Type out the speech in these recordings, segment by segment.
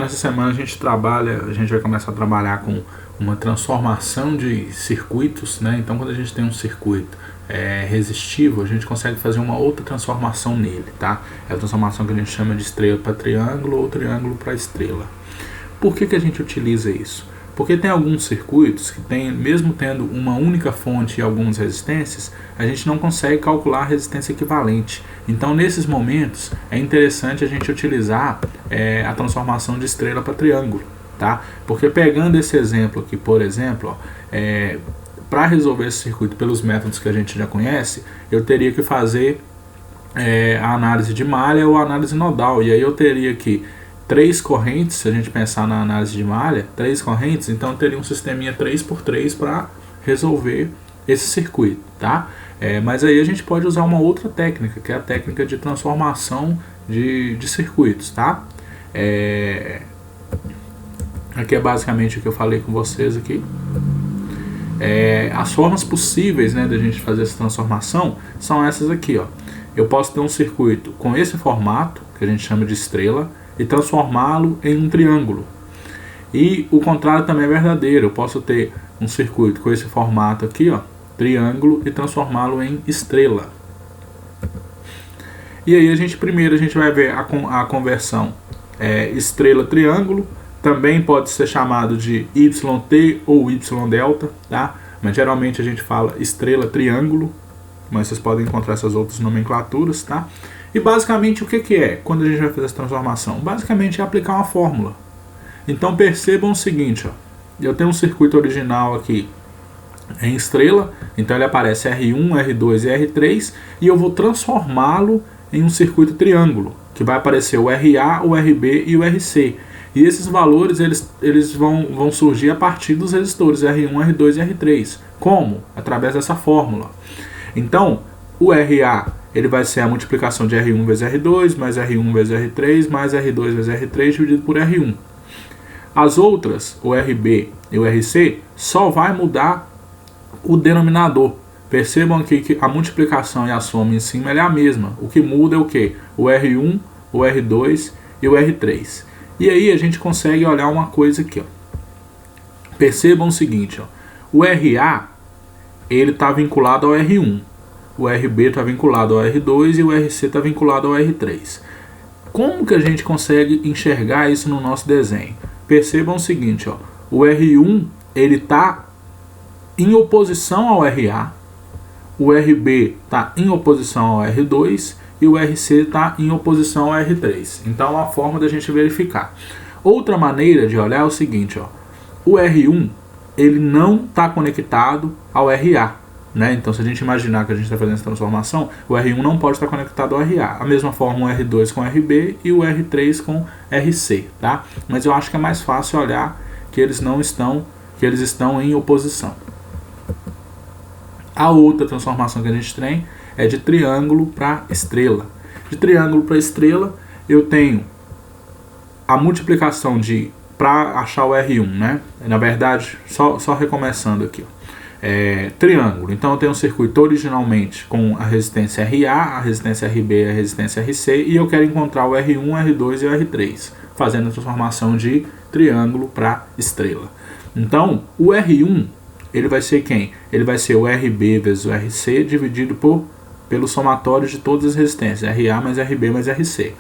essa semana a gente vai começar a trabalhar com uma transformação de circuitos, né? Então quando a gente tem um circuito resistivo, a gente consegue fazer uma outra transformação nele, tá? É a transformação que a gente chama de estrela para triângulo ou triângulo para estrela. Por que a gente utiliza isso? Porque tem alguns circuitos que mesmo tendo uma única fonte e algumas resistências, a gente não consegue calcular a resistência equivalente. Então, nesses momentos, é interessante a gente utilizar a transformação de estrela para triângulo, tá? Porque pegando esse exemplo aqui, por exemplo, para resolver esse circuito pelos métodos que a gente já conhece, eu teria que fazer a análise de malha ou a análise nodal, e aí eu teria que 3 correntes, se a gente pensar na análise de malha, 3 correntes, então eu teria um sisteminha 3x3 para resolver esse circuito, tá? Mas aí a gente pode usar uma outra técnica, que é a técnica de transformação de circuitos, tá? Aqui é basicamente o que eu falei com vocês aqui. As formas possíveis, né, da gente fazer essa transformação são essas aqui, ó. Eu posso ter um circuito com esse formato, que a gente chama de estrela, e transformá-lo em um triângulo. E o contrário também é verdadeiro. Eu posso ter um circuito com esse formato aqui, ó, triângulo, e transformá-lo em estrela. E aí primeiro a gente vai ver a conversão estrela-triângulo. Também pode ser chamado de YT ou Y-delta, tá? Mas geralmente a gente fala estrela-triângulo, mas vocês podem encontrar essas outras nomenclaturas, tá? E basicamente o que é quando a gente vai fazer essa transformação? Basicamente é aplicar uma fórmula. Então percebam o seguinte, ó, eu tenho um circuito original aqui em estrela, então ele aparece R1, R2 e R3, e eu vou transformá-lo em um circuito triângulo, que vai aparecer o RA, o RB e o RC. E esses valores eles vão surgir a partir dos resistores R1, R2 e R3. Como? Através dessa fórmula. Então, o RA ele vai ser a multiplicação de R1 vezes R2, mais R1 vezes R3, mais R2 vezes R3 dividido por R1. As outras, o RB e o RC, só vai mudar o denominador. Percebam aqui que a multiplicação e a soma em cima é a mesma. O que muda é o quê? O R1, o R2 e o R3. E aí a gente consegue olhar uma coisa aqui, ó. Percebam o seguinte, ó. O RA ele está vinculado ao R1. O RB está vinculado ao R2 e o RC está vinculado ao R3. Como que a gente consegue enxergar isso no nosso desenho? Percebam o seguinte, ó, o R1 ele está em oposição ao RA, o RB está em oposição ao R2 e o RC está em oposição ao R3. Então é uma forma da gente verificar. Outra maneira de olhar é o seguinte, ó, o R1 ele não está conectado ao RA. Né? Então, se a gente imaginar que a gente está fazendo essa transformação, o R1 não pode estar conectado ao RA. A mesma forma o R2 com RB e o R3 com RC. Tá? Mas eu acho que é mais fácil olhar que eles estão em oposição. A outra transformação que a gente tem é de triângulo para estrela. De triângulo para estrela, eu tenho a multiplicação para achar o R1, né? Na verdade, só recomeçando aqui, ó. Triângulo, então eu tenho um circuito originalmente com a resistência RA, a resistência RB e a resistência RC, e eu quero encontrar o R1, R2 e o R3, fazendo a transformação de triângulo para estrela. Então o R1 ele vai ser quem? Ele vai ser o RB vezes o RC dividido pelo somatório de todas as resistências, RA mais RB mais RC.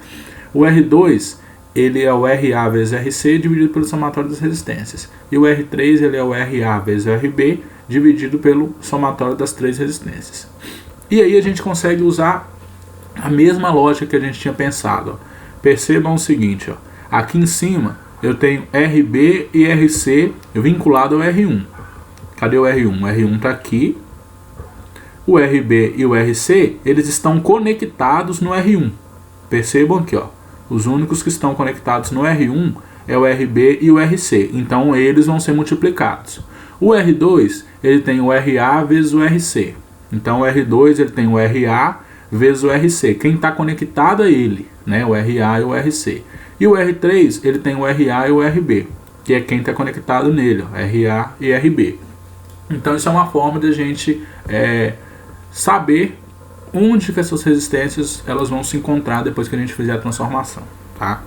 O R2 ele é o RA vezes RC dividido pelo somatório das resistências, e o R3 ele é o RA vezes o RB dividido pelo somatório das 3 resistências. E aí a gente consegue usar a mesma lógica que a gente tinha pensado, ó. Percebam o seguinte, ó. Aqui em cima eu tenho RB e RC vinculado ao R1. Cadê o R1? O R1 está aqui. O RB e o RC eles estão conectados no R1. Percebam aqui, ó. Os únicos que estão conectados no R1 é o RB e o RC. Então eles vão ser multiplicados. O R2 ele tem o RA vezes o RC. Então o R2 ele tem o RA vezes o RC. Quem está conectado é ele, né? O RA e o RC. E o R3 ele tem o RA e o RB, que é quem está conectado nele, ó, RA e RB. Então isso é uma forma de a gente saber onde que essas resistências elas vão se encontrar depois que a gente fizer a transformação, tá?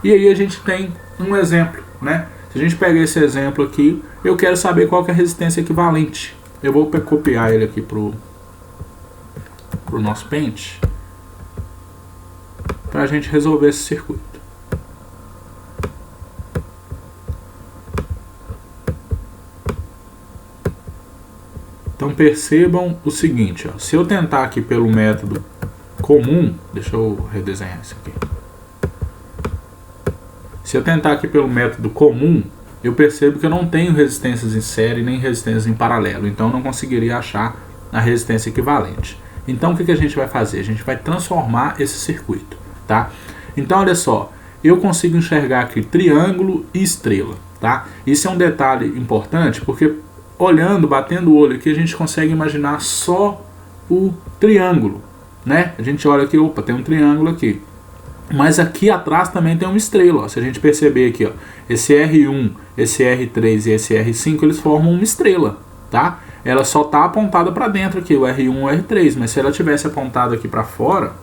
E aí a gente tem um exemplo, né? Se a gente pegar esse exemplo aqui, eu quero saber qual que é a resistência equivalente. Eu vou copiar ele aqui pro nosso Paint, para a gente resolver esse circuito. Então percebam o seguinte, ó, se eu tentar aqui pelo método comum, deixa eu redesenhar isso aqui. Se eu tentar aqui pelo método comum, eu percebo que eu não tenho resistências em série nem resistências em paralelo, então eu não conseguiria achar a resistência equivalente. Então o que a gente vai fazer? A gente vai transformar esse circuito, tá? Então olha só, eu consigo enxergar aqui triângulo e estrela, tá? Isso é um detalhe importante porque olhando, batendo o olho aqui, a gente consegue imaginar só o triângulo, né? A gente olha aqui, opa, tem um triângulo aqui. Mas aqui atrás também tem uma estrela, ó. Se a gente perceber aqui, ó, esse R1, esse R3 e esse R5, eles formam uma estrela, tá? Ela só está apontada para dentro aqui, o R1 e o R3, mas se ela tivesse apontado aqui para fora,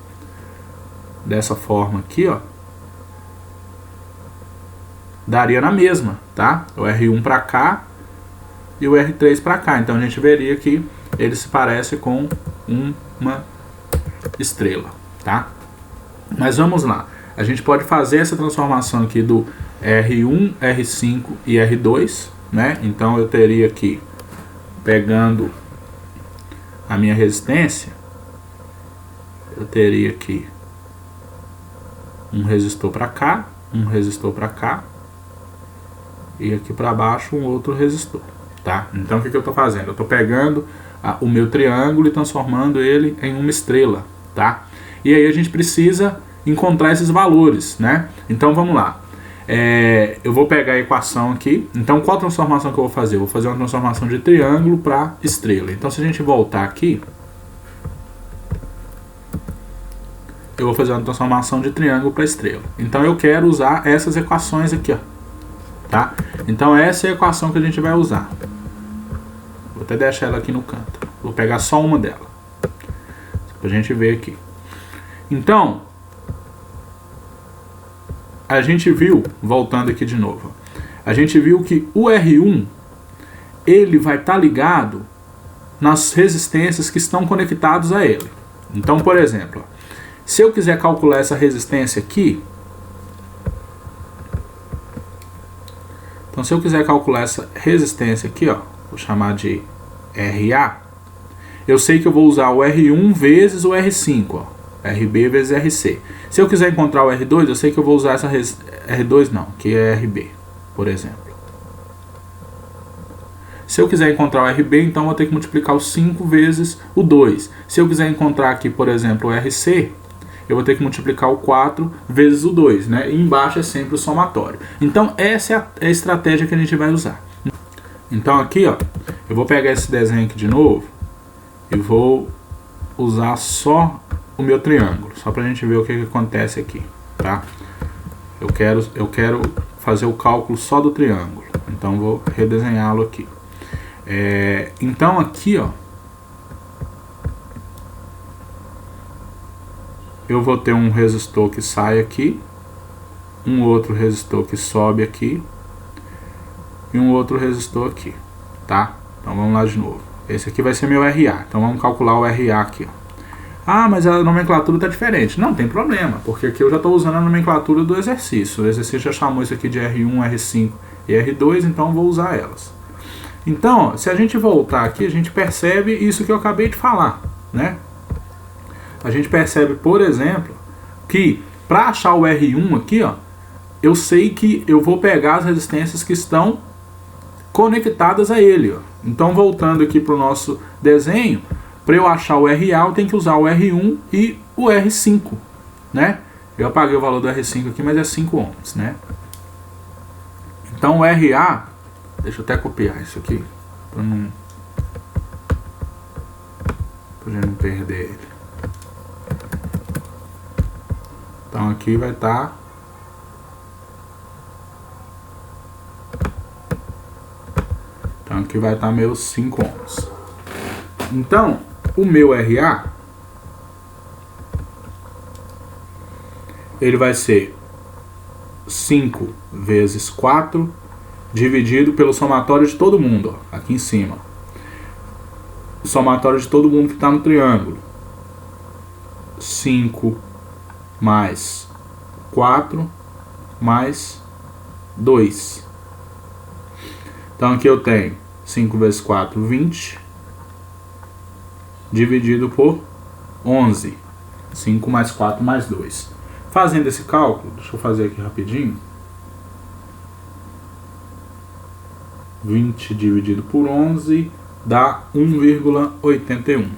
dessa forma aqui, ó, daria na mesma, tá? O R1 para cá e o R3 para cá. Então a gente veria que ele se parece com uma estrela, tá? Mas vamos lá. A gente pode fazer essa transformação aqui do R1, R5 e R2, né? Então eu teria aqui, pegando a minha resistência, eu teria aqui um resistor para cá, um resistor para cá e aqui para baixo um outro resistor. Tá? Então o que eu estou fazendo? Eu estou pegando o meu triângulo e transformando ele em uma estrela, tá? E aí a gente precisa encontrar esses valores, né? Então vamos lá. Eu vou pegar a equação aqui. Então qual transformação que eu vou fazer? Eu vou fazer uma transformação de triângulo para estrela. Então se a gente voltar aqui, eu vou fazer uma transformação de triângulo para estrela. Então eu quero usar essas equações aqui, ó. Tá? Então essa é a equação que a gente vai usar. Vou até deixar ela aqui no canto. Vou pegar só uma dela, pra gente ver aqui. Então, a gente viu, voltando aqui de novo, a gente viu que o R1, ele vai estar ligado nas resistências que estão conectadas a ele. Então, por exemplo, se eu quiser calcular essa resistência aqui, então se eu quiser calcular essa resistência aqui, ó, vou chamar de RA, eu sei que eu vou usar o R1 vezes o R5, ó, RB vezes RC. Se eu quiser encontrar o R2, eu sei que eu vou usar essa R2 não, que é RB, por exemplo. Se eu quiser encontrar o RB, então eu vou ter que multiplicar o 5 vezes o 2. Se eu quiser encontrar aqui, por exemplo, o RC, eu vou ter que multiplicar o 4 vezes o 2, né? E embaixo é sempre o somatório. Então essa é a estratégia que a gente vai usar. Então aqui, ó, eu vou pegar esse desenho aqui de novo e vou usar só o meu triângulo, só pra gente ver o que acontece aqui, tá? Eu quero fazer o cálculo só do triângulo, então vou redesenhá-lo aqui. Então aqui, ó, eu vou ter um resistor que sai aqui, um outro resistor que sobe aqui e um outro resistor aqui, tá? Então vamos lá de novo. Esse aqui vai ser meu RA, então vamos calcular o RA aqui, ó. Ah, mas a nomenclatura está diferente. Não tem problema, porque aqui eu já estou usando a nomenclatura do exercício. O exercício já chamou isso aqui de R1, R5 e R2, então vou usar elas. Então, ó, se a gente voltar aqui, a gente percebe isso que eu acabei de falar, né? A gente percebe, por exemplo, que para achar o R1 aqui, ó, eu sei que eu vou pegar as resistências que estão conectadas a ele, ó. Então, voltando aqui para o nosso desenho, para eu achar o RA, eu tenho que usar o R1 e o R5, né? Eu apaguei o valor do R5 aqui, mas é 5 ohms, né? Então, o RA, deixa eu até copiar isso aqui, para gente não perder ele. Então, aqui vai estar... Então, aqui vai estar meus 5 ohms. Então, o meu RA, ele vai ser 5 vezes 4 dividido pelo somatório de todo mundo, ó, aqui em cima. O somatório de todo mundo que está no triângulo. 5 mais 4 mais 2. Então aqui eu tenho 5 vezes 4, 20, dividido por 11. 5 mais 4 mais 2. Fazendo esse cálculo, deixa eu fazer aqui rapidinho. 20 dividido por 11 dá 1,81.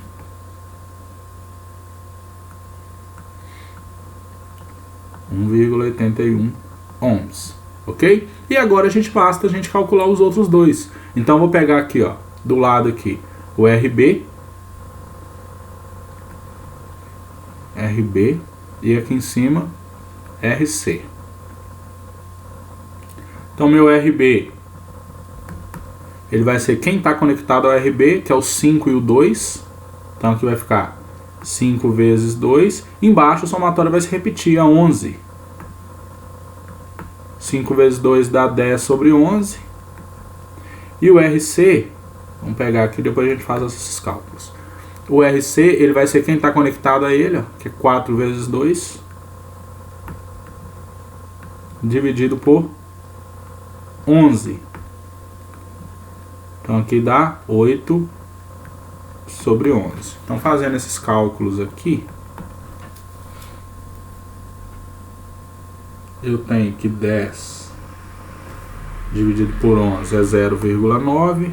1,81 ohms, ok? E agora basta a gente calcular os outros dois. Então eu vou pegar aqui, ó, do lado aqui, o RB, e aqui em cima RC. Então meu RB, ele vai ser quem está conectado ao RB, que é o 5 e o 2. Então aqui vai ficar 5 vezes 2. Embaixo o somatório vai se repetir, a 11. 5 vezes 2 dá 10 sobre 11. E o RC, vamos pegar aqui, depois a gente faz esses cálculos. O RC, ele vai ser quem está conectado a ele, ó, que é 4 vezes 2, dividido por 11. Então aqui dá 8 sobre 11. Então fazendo esses cálculos aqui, eu tenho que 10 dividido por 11 é 0,9,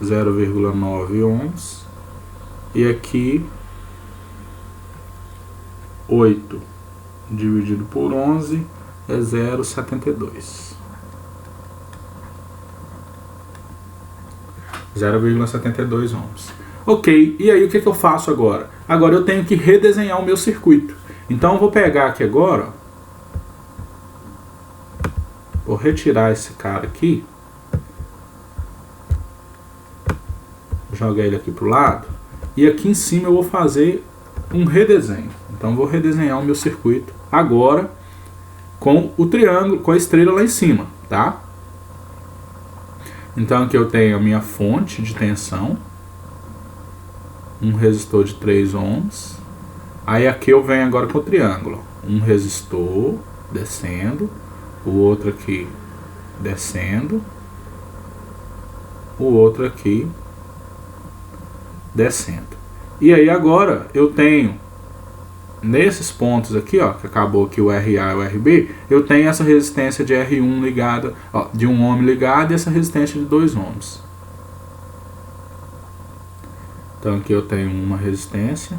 0,9 ohms. E aqui 8 dividido por 11 é 0,72. 0,72 ohms. Ok, e aí o que eu faço agora? Agora eu tenho que redesenhar o meu circuito. Então eu vou pegar aqui agora, vou retirar esse cara aqui, jogar ele aqui para o lado, e aqui em cima eu vou fazer um redesenho. Então eu vou redesenhar o meu circuito agora com o triângulo, com a estrela lá em cima, tá? Então aqui eu tenho a minha fonte de tensão, um resistor de 3 ohms. Aí aqui eu venho agora com o triângulo, um resistor descendo, o outro aqui descendo, o outro aqui descendo. E aí agora eu tenho nesses pontos aqui, ó, que acabou aqui o RA e o RB, eu tenho essa resistência de R1 ligada, ó, de 1 ohm ligada, e essa resistência de 2 ohms. Então aqui eu tenho uma resistência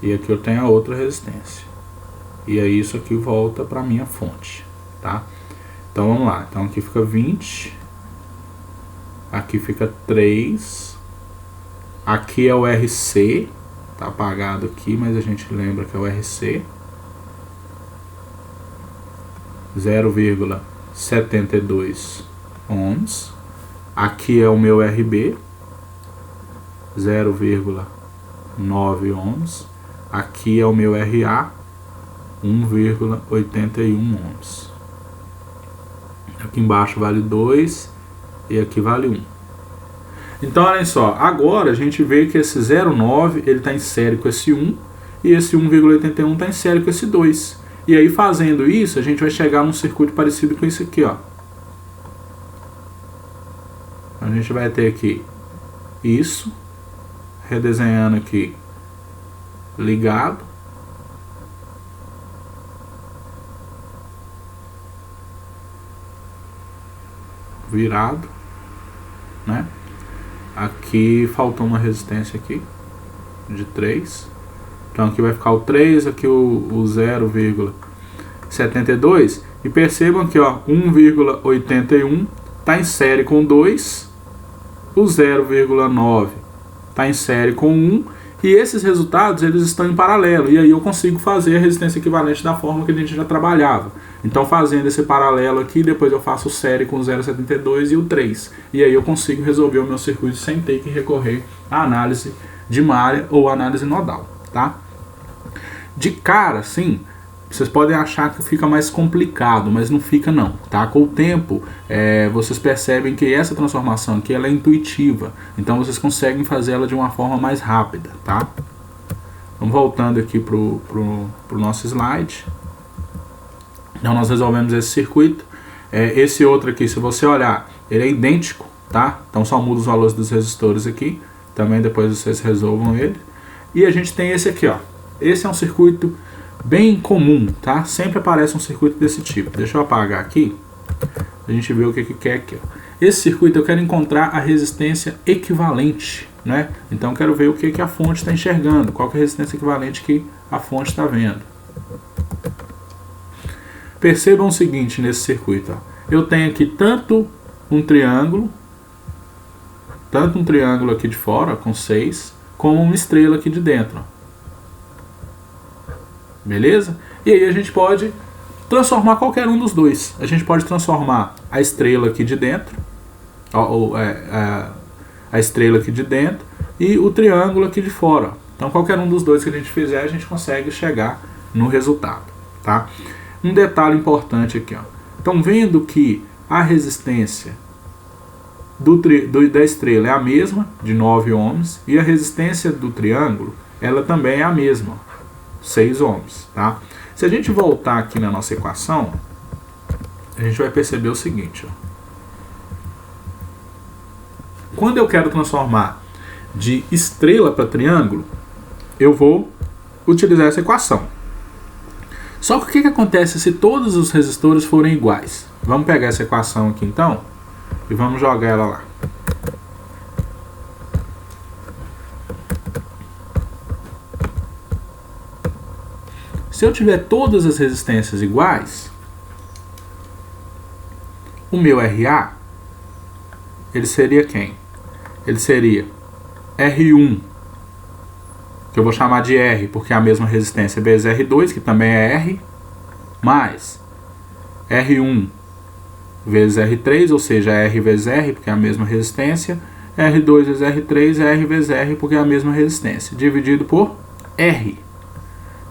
e aqui eu tenho a outra resistência. E aí isso aqui volta para minha fonte, tá? Então vamos lá. Então aqui fica 20, aqui fica 3, aqui é o RC, tá apagado aqui, mas a gente lembra que é o RC, 0,72 ohms. Aqui é o meu RB, 0,9 ohms. Aqui é o meu RA, 1,81 ohms. Aqui embaixo vale 2 e aqui vale 1. Então olha só, agora a gente vê que esse 0,9 ele está em série com esse 1 e esse 1,81 está em série com esse 2. E aí fazendo isso a gente vai chegar num circuito parecido com esse aqui, ó. A gente vai ter aqui isso, redesenhando aqui ligado, virado, né? Aqui faltou uma resistência aqui de 3. Então aqui vai ficar o 3, aqui o 0,72. E percebam que, ó, 1,81 está em série com 2. O 0,9 está em série com 1. E esses resultados eles estão em paralelo. E aí eu consigo fazer a resistência equivalente da forma que a gente já trabalhava. Então fazendo esse paralelo aqui, depois eu faço série com o 0,72 e o 3. E aí eu consigo resolver o meu circuito sem ter que recorrer à análise de malha ou análise nodal, tá? De cara, sim, vocês podem achar que fica mais complicado, mas não fica não, tá? Com o tempo, vocês percebem que essa transformação aqui ela é intuitiva, então vocês conseguem fazer ela de uma forma mais rápida, tá? Vamos voltando aqui pro nosso slide. Então nós resolvemos esse circuito. Esse outro aqui, se você olhar, ele é idêntico, tá? Então só muda os valores dos resistores aqui. Também depois vocês resolvam ele. E a gente tem esse aqui, ó. Esse é um circuito bem comum, tá? Sempre aparece um circuito desse tipo. Deixa eu apagar aqui. A gente vê o que quer aqui, ó. Esse circuito eu quero encontrar a resistência equivalente, né? Então eu quero ver o que a fonte está enxergando. Qual que é a resistência equivalente que a fonte está vendo. Percebam o seguinte nesse circuito, ó. Eu tenho aqui tanto um triângulo aqui de fora, com 6, como uma estrela aqui de dentro. Beleza? E aí a gente pode transformar qualquer um dos dois. A gente pode transformar a estrela aqui de dentro, a estrela aqui de dentro, e o triângulo aqui de fora. Então qualquer um dos dois que a gente fizer, a gente consegue chegar no resultado, tá? Um detalhe importante aqui, ó. Estão vendo que a resistência da estrela é a mesma, de 9 ohms, e a resistência do triângulo, ela também é a mesma, 6 ohms, tá? Se a gente voltar aqui na nossa equação, a gente vai perceber o seguinte, ó. Quando eu quero transformar de estrela para triângulo, eu vou utilizar essa equação. Só que o que acontece se todos os resistores forem iguais? Vamos pegar essa equação aqui então e vamos jogar ela lá. Se eu tiver todas as resistências iguais, o meu RA, ele seria quem? Ele seria R1, que eu vou chamar de R, porque é a mesma resistência, vezes R2, que também é R, mais R1 vezes R3, ou seja, R vezes R, porque é a mesma resistência, R2 vezes R3, R vezes R, porque é a mesma resistência, dividido por R.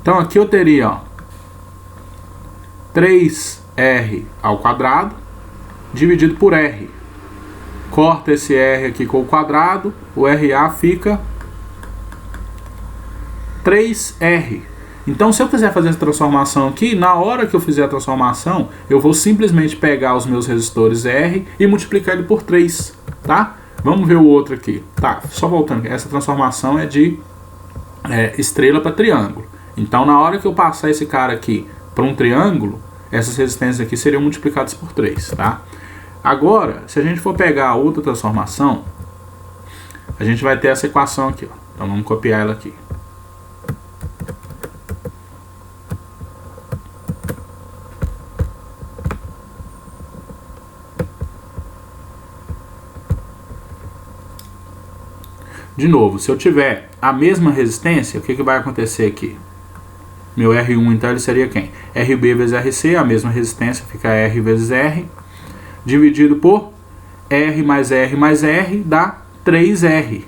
Então aqui eu teria, ó, 3R ao quadrado, dividido por R. Corta esse R aqui com o quadrado, o RA fica 3R. Então, se eu quiser fazer essa transformação aqui, na hora que eu fizer a transformação, eu vou simplesmente pegar os meus resistores R e multiplicar ele por 3, tá? Vamos ver o outro aqui. Tá, só voltando, essa transformação é de estrela para triângulo. Então, na hora que eu passar esse cara aqui para um triângulo, essas resistências aqui seriam multiplicadas por 3, tá? Agora, se a gente for pegar a outra transformação, a gente vai ter essa equação aqui, ó. Então, vamos copiar ela aqui. De novo, se eu tiver a mesma resistência, o que vai acontecer aqui? Meu R1, então, ele seria quem? RB vezes RC, a mesma resistência, fica R vezes R, dividido por R mais R, dá 3R.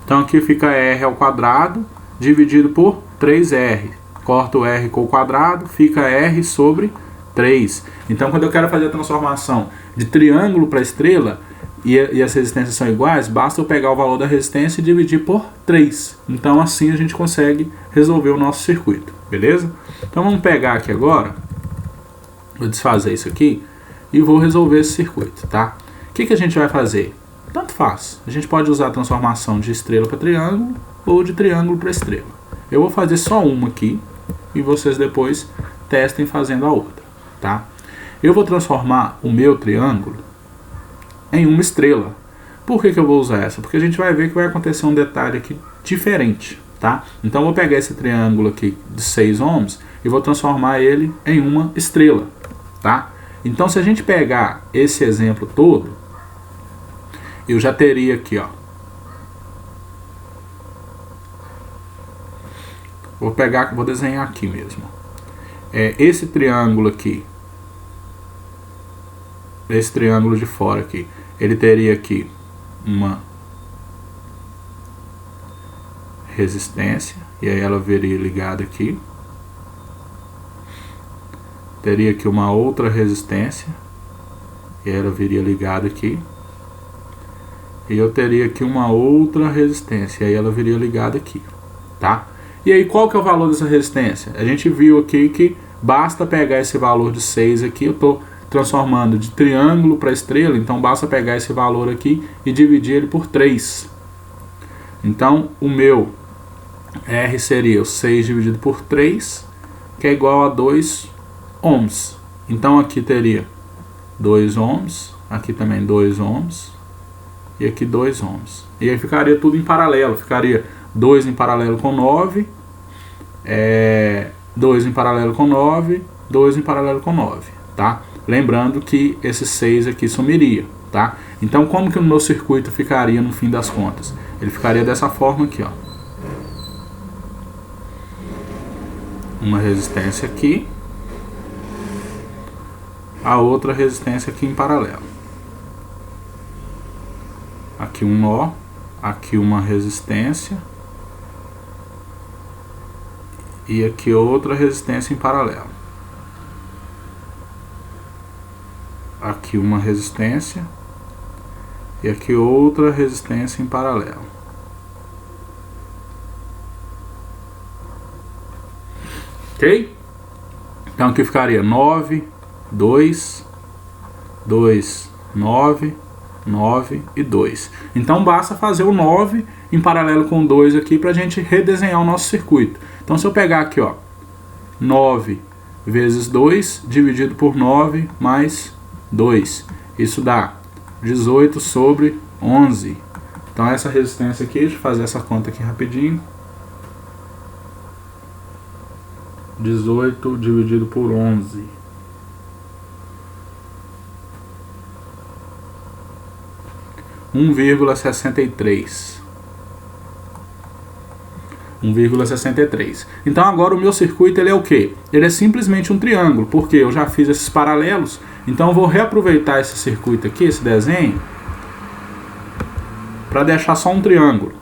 Então, aqui fica R ao quadrado, dividido por 3R. Corta o R com o quadrado, fica R sobre 3. Então, quando eu quero fazer a transformação de triângulo para estrela, e as resistências são iguais, basta eu pegar o valor da resistência e dividir por 3. Então assim a gente consegue resolver o nosso circuito, beleza? Então vamos pegar aqui agora, vou desfazer isso aqui e vou resolver esse circuito, tá? O que a gente vai fazer? Tanto faz, a gente pode usar a transformação de estrela para triângulo ou de triângulo para estrela. Eu vou fazer só uma aqui e vocês depois testem fazendo a outra, tá? Eu vou transformar o meu triângulo em uma estrela. Por que eu vou usar essa? Porque a gente vai ver que vai acontecer um detalhe aqui diferente, tá? Então eu vou pegar esse triângulo aqui de 6 ohms e vou transformar ele em uma estrela, tá? Então se a gente pegar esse exemplo todo, eu já teria aqui, ó. Vou desenhar aqui mesmo. Esse triângulo aqui, esse triângulo de fora aqui, ele teria aqui uma resistência, e aí ela viria ligada aqui, teria aqui uma outra resistência, e ela viria ligada aqui. E eu teria aqui uma outra resistência, e aí ela viria ligada aqui, tá? E aí qual que é o valor dessa resistência? A gente viu aqui que basta pegar esse valor de 6 aqui, eu estou transformando de triângulo para estrela, então basta pegar esse valor aqui e dividir ele por 3. Então o meu R seria o 6 dividido por 3, que é igual a 2 ohms. Então aqui teria 2 ohms, aqui também 2 ohms, e aqui 2 ohms. E aí ficaria tudo em paralelo, ficaria 2 em paralelo com 9, 2 em paralelo com 9, 2 em paralelo com 9, tá? Lembrando que esse 6 aqui sumiria, tá? Então como que o meu circuito ficaria no fim das contas? Ele ficaria dessa forma aqui, ó. Uma resistência aqui, a outra resistência aqui em paralelo. Aqui um nó, aqui uma resistência e aqui outra resistência em paralelo. Aqui uma resistência e aqui outra resistência em paralelo. Ok? Então aqui ficaria 9, 2, 2, 9, 9 e 2. Então basta fazer o 9 em paralelo com 2 aqui para a gente redesenhar o nosso circuito. Então se eu pegar aqui, ó, 9 vezes 2 dividido por 9 mais 2, isso dá 18 sobre 11. Então essa resistência aqui, deixa eu fazer essa conta aqui rapidinho. 18 dividido por 11. 1,63. 1,63. Então agora o meu circuito ele é o quê? Ele é simplesmente um triângulo, porque eu já fiz esses paralelos. Então eu vou reaproveitar esse circuito aqui, esse desenho, para deixar só um triângulo.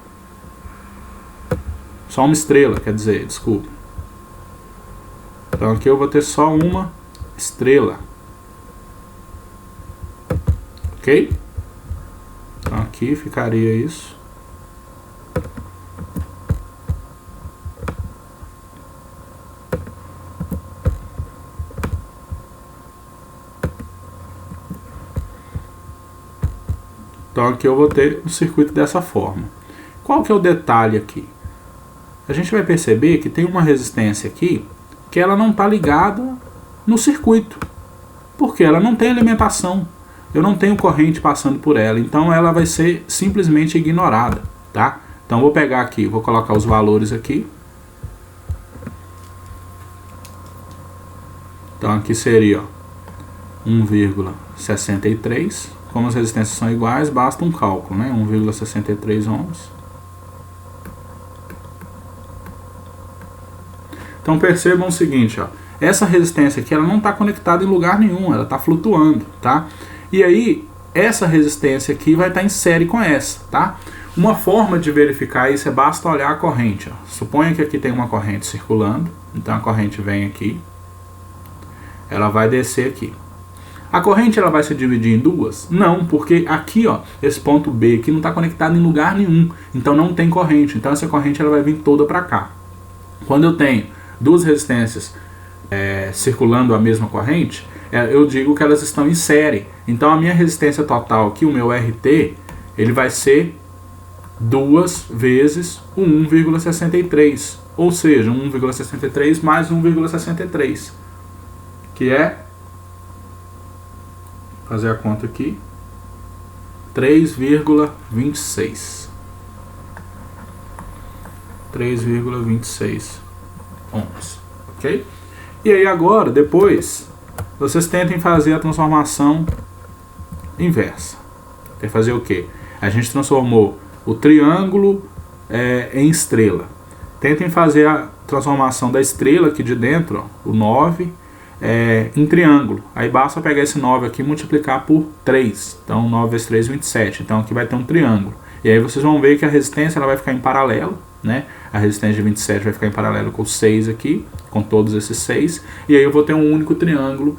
Só uma estrela, quer dizer, desculpa. Então aqui eu vou ter só uma estrela. Ok? Então aqui ficaria isso. Então aqui eu vou ter um circuito dessa forma. Qual que é o detalhe aqui? A gente vai perceber que tem uma resistência aqui que ela não está ligada no circuito, porque ela não tem alimentação, eu não tenho corrente passando por ela, então ela vai ser simplesmente ignorada, tá? Então vou pegar aqui, vou colocar os valores aqui. Então aqui seria 1,63, como as resistências são iguais, basta um cálculo, né? 1,63 ohms. Então percebam o seguinte, ó, essa resistência aqui ela não está conectada em lugar nenhum, ela está flutuando, tá? E aí essa resistência aqui vai estar em série com essa, tá? Uma forma de verificar isso é basta olhar a corrente, ó. Suponha que aqui tem uma corrente circulando, então a corrente vem aqui, ela vai descer aqui. A corrente ela vai se dividir em duas? Não, porque aqui, ó, esse ponto B aqui não está conectado em lugar nenhum, então não tem corrente, então essa corrente ela vai vir toda para cá. Quando eu tenho duas resistências circulando a mesma corrente, eu digo que elas estão em série. Então a minha resistência total aqui, o meu RT, ele vai ser 2 vezes o 1,63, ou seja, 1,63 mais 1,63, que é, fazer a conta aqui, 3,26. 3,26 ohms, ok? E aí agora, depois, vocês tentem fazer a transformação inversa. Quer fazer o quê? A gente transformou o triângulo em estrela. Tentem fazer a transformação da estrela aqui de dentro, ó, o 9, em triângulo. Aí basta pegar esse 9 aqui e multiplicar por 3. Então 9 vezes 3, 27. Então aqui vai ter um triângulo. E aí vocês vão ver que a resistência ela vai ficar em paralelo, né? A resistência de 27 vai ficar em paralelo com 6 aqui, com todos esses 6, e aí eu vou ter um único triângulo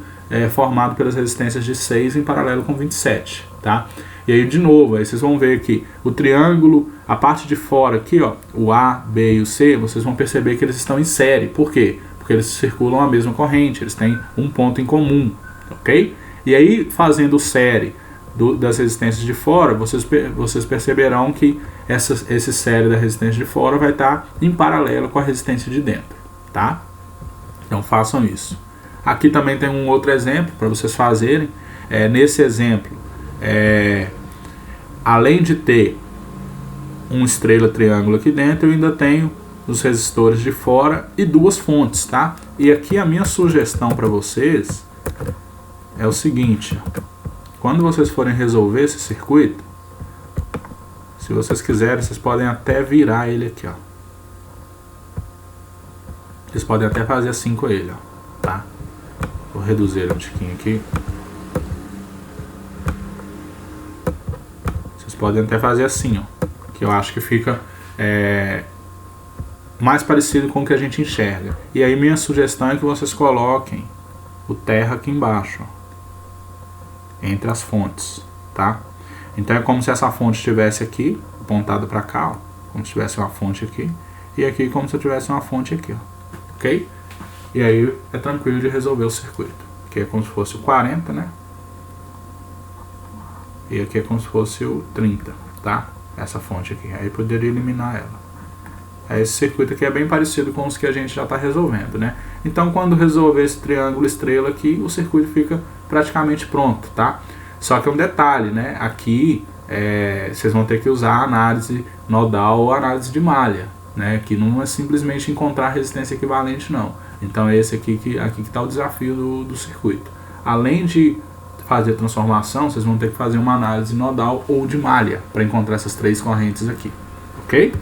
formado pelas resistências de 6 em paralelo com 27, tá? E aí de novo, aí vocês vão ver que o triângulo, a parte de fora aqui, ó, o A, B e o C, vocês vão perceber que eles estão em série. Por quê? Porque eles circulam a mesma corrente, eles têm um ponto em comum, ok? E aí, fazendo série das resistências de fora, vocês perceberão que esse série da resistência de fora vai estar em paralelo com a resistência de dentro, tá? Então façam isso. Aqui também tem um outro exemplo para vocês fazerem. Nesse exemplo, além de ter um estrela triângulo aqui dentro, eu ainda tenho os resistores de fora e duas fontes, tá? E aqui a minha sugestão para vocês é o seguinte: quando vocês forem resolver esse circuito, se vocês quiserem, vocês podem até virar ele aqui, ó. Vocês podem até fazer assim com ele, ó, tá? Vou reduzir ele um tiquinho aqui. Vocês podem até fazer assim, ó, que eu acho que fica mais parecido com o que a gente enxerga. E aí minha sugestão é que vocês coloquem o terra aqui embaixo, ó, entre as fontes, tá? Então é como se essa fonte estivesse aqui, apontada para cá, ó, como se tivesse uma fonte aqui, e aqui como se eu tivesse uma fonte aqui, ó, ok? E aí é tranquilo de resolver o circuito. Aqui é como se fosse o 40, né? E aqui é como se fosse o 30, tá? Essa fonte aqui, aí poderia eliminar ela. Esse circuito aqui é bem parecido com os que a gente já está resolvendo, né? Então quando resolver esse triângulo estrela aqui, o circuito fica praticamente pronto, tá? Só que é um detalhe, né? Aqui vocês vão ter que usar análise nodal ou análise de malha, né? Que não é simplesmente encontrar resistência equivalente, não. Então é esse aqui que está o desafio do circuito. Além de fazer transformação, vocês vão ter que fazer uma análise nodal ou de malha para encontrar essas três correntes aqui, ok?